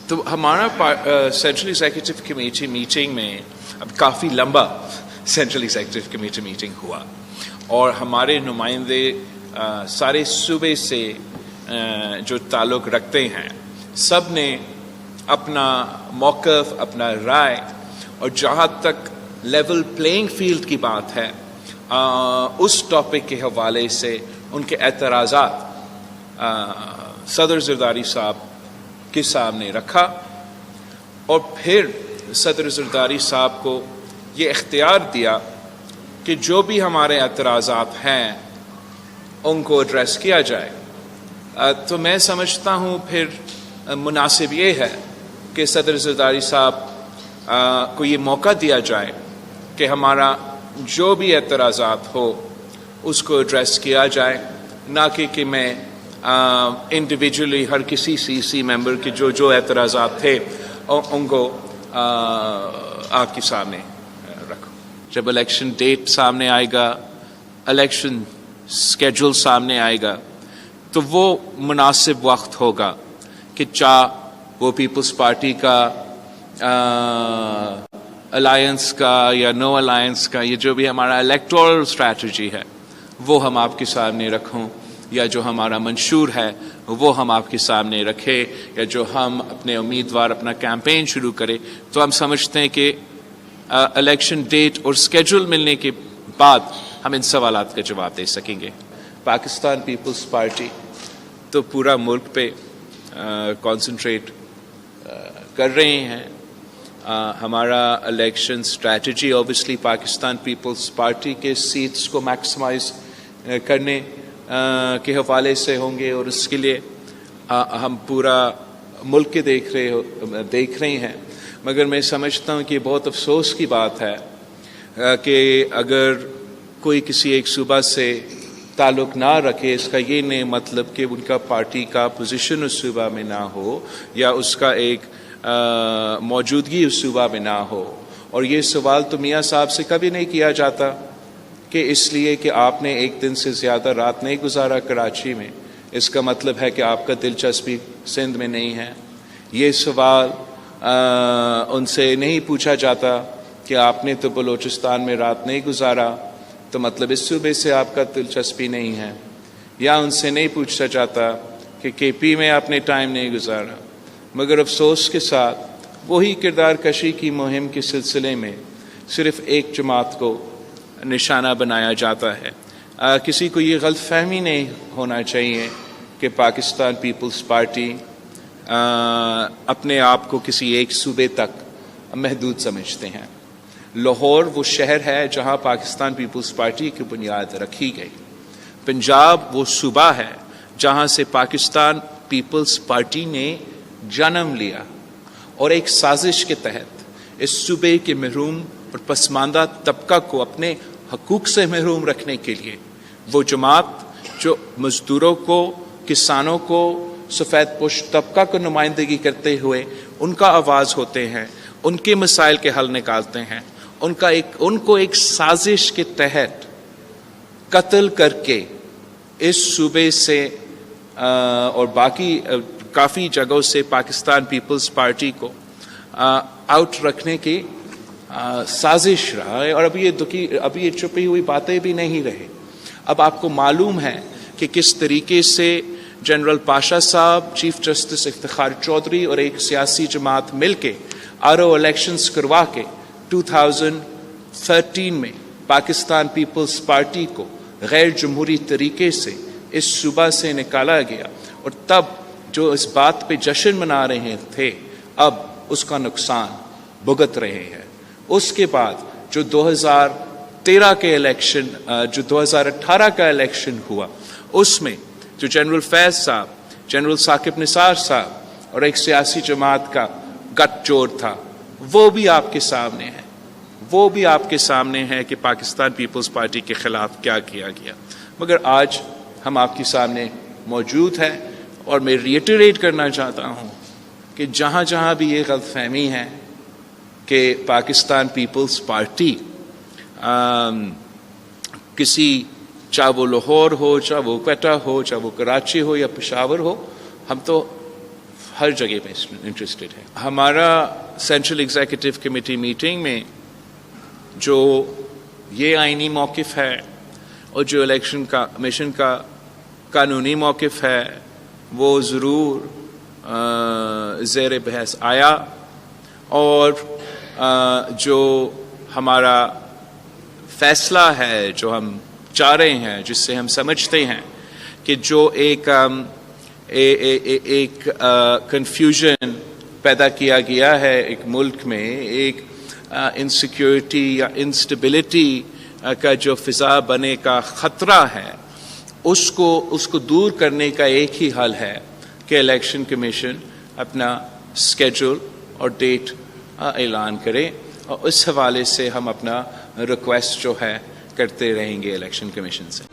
تو ہمارا central executive committee meeting میں اب کافی لمبا سینٹرل ایگزیکٹو کمیٹی میٹنگ ہوا اور ہمارے نمائندے سارے صوبے سے جو تعلق رکھتے ہیں سب نے اپنا موقف، اپنا رائے، اور جہاں تک لیول پلینگ فیلڈ کی بات ہے اس ٹاپک کے حوالے سے ان کے اعتراضات صدر زرداری صاحب کے سامنے رکھا، اور پھر صدر زرداری صاحب کو یہ اختیار دیا کہ جو بھی ہمارے اعتراضات ہیں ان کو ایڈریس کیا جائے۔ تو میں سمجھتا ہوں پھر مناسب یہ ہے کہ صدر زرداری صاحب کو یہ موقع دیا جائے کہ ہمارا جو بھی اعتراضات ہو اس کو ایڈریس کیا جائے، نہ کہ میں انڈیویجولی ہر کسی سی ممبر کے جو اعتراضات تھے ان کو آپ کے سامنے رکھوں۔ جب الیکشن ڈیٹ سامنے آئے گا، الیکشن سکیڈول سامنے آئے گا، تو وہ مناسب وقت ہوگا کہ چاہے وہ پیپلز پارٹی کا الائنس کا یا نو الائنس کا، یہ جو بھی ہمارا الیکٹورل اسٹریٹجی ہے وہ ہم آپ کے سامنے رکھوں، یا جو ہمارا منشور ہے وہ ہم آپ کے سامنے رکھے، یا جو ہم اپنے امیدوار اپنا کیمپین شروع کرے۔ تو ہم سمجھتے ہیں کہ الیکشن ڈیٹ اور اسکیڈول ملنے کے بعد ہم ان سوالات کا جواب دے سکیں گے۔ پاکستان پیپلز پارٹی تو پورا ملک پہ کانسنٹریٹ کر رہے ہیں۔ ہمارا election strategy obviously Pakistan Peoples Party کے سیٹس کو میکسیمائز کرنے کے حوالے سے ہوں گے، اور اس کے لیے ہم پورا ملک کے دیکھ رہے ہیں۔ مگر میں سمجھتا ہوں کہ بہت افسوس کی بات ہے کہ اگر کوئی کسی ایک صوبہ سے تعلق نہ رکھے، اس کا یہ نہیں مطلب کہ ان کا پارٹی کا پوزیشن اس صوبہ میں نہ ہو یا اس کا ایک موجودگی اس صوبہ میں نہ ہو۔ اور یہ سوال تو میاں صاحب سے کبھی نہیں کیا جاتا کہ اس لیے کہ آپ نے ایک دن سے زیادہ رات نہیں گزارا کراچی میں، اس کا مطلب ہے کہ آپ کا دلچسپی سندھ میں نہیں ہے۔ یہ سوال ان سے نہیں پوچھا جاتا کہ آپ نے تو بلوچستان میں رات نہیں گزارا تو مطلب اس صوبے سے آپ کا دلچسپی نہیں ہے، یا ان سے نہیں پوچھا جاتا کہ کے پی میں آپ نے ٹائم نہیں گزارا۔ مگر افسوس کے ساتھ وہی کردار کشی کی مہم کے سلسلے میں صرف ایک جماعت کو نشانہ بنایا جاتا ہے۔ کسی کو یہ غلط فہمی نہیں ہونا چاہیے کہ پاکستان پیپلز پارٹی اپنے آپ کو کسی ایک صوبے تک محدود سمجھتے ہیں۔ لاہور وہ شہر ہے جہاں پاکستان پیپلز پارٹی کی بنیاد رکھی گئی۔ پنجاب وہ صوبہ ہے جہاں سے پاکستان پیپلز پارٹی نے جنم لیا، اور ایک سازش کے تحت اس صوبے کے محروم اور پسماندہ طبقہ کو اپنے حقوق سے محروم رکھنے کے لیے وہ جماعت جو مزدوروں کو، کسانوں کو، سفید پوش طبقہ کو نمائندگی کرتے ہوئے ان کا آواز ہوتے ہیں، ان کے مسائل کے حل نکالتے ہیں، ان کو ایک سازش کے تحت قتل کر کے اس صوبے سے اور باقی کافی جگہوں سے پاکستان پیپلز پارٹی کو آؤٹ رکھنے کی سازش رہا ہے۔ اور اب یہ چھپی ہوئی باتیں بھی نہیں رہے۔ اب آپ کو معلوم ہے کہ کس طریقے سے جنرل پاشا صاحب، چیف جسٹس افتخار چودھری اور ایک سیاسی جماعت مل کے الیکشنز کروا کے 2013 میں پاکستان پیپلز پارٹی کو غیر جمہوری طریقے سے اس صوبہ سے نکالا گیا، اور تب جو اس بات پہ جشن منا رہے تھے اب اس کا نقصان بھگت رہے ہیں۔ اس کے بعد جو 2013 کے الیکشن، جو 2018 کا الیکشن ہوا، اس میں جو جنرل فیض صاحب، جنرل ثاقب نثار صاحب اور ایک سیاسی جماعت کا گٹھ جوڑ تھا، وہ بھی آپ کے سامنے ہے۔ وہ بھی آپ کے سامنے ہے کہ پاکستان پیپلز پارٹی کے خلاف کیا کیا گیا۔ مگر آج ہم آپ کے سامنے موجود ہیں، اور میں ریٹریٹ کرنا چاہتا ہوں کہ جہاں جہاں بھی یہ غلط فہمی ہے کہ پاکستان پیپلز پارٹی کسی، چاہے وہ لاہور ہو، چاہے وہ کوئٹہ ہو، چاہے وہ کراچی ہو یا پشاور ہو، ہم تو ہر جگہ پہ انٹرسٹڈ ہے. ہمارا سینٹرل ایگزیکٹو کمیٹی میٹنگ میں جو یہ آئینی موقف ہے اور جو الیکشن کمیشن کا قانونی موقف ہے وہ ضرور زیر بحث آیا، اور جو ہمارا فیصلہ ہے جو ہم چاہ رہے ہیں، جس سے ہم سمجھتے ہیں کہ جو ایک کنفیوژن پیدا کیا گیا ہے ایک ملک میں، ایک انسیکیورٹی یا انسٹیبلٹی کا جو فضا بنے کا خطرہ ہے، اس کو دور کرنے کا ایک ہی حل ہے کہ الیکشن کمیشن اپنا اسکیڈول اور ڈیٹ اعلان کرے، اور اس حوالے سے ہم اپنا ریکویسٹ جو ہے کرتے رہیں گے الیکشن کمیشن سے.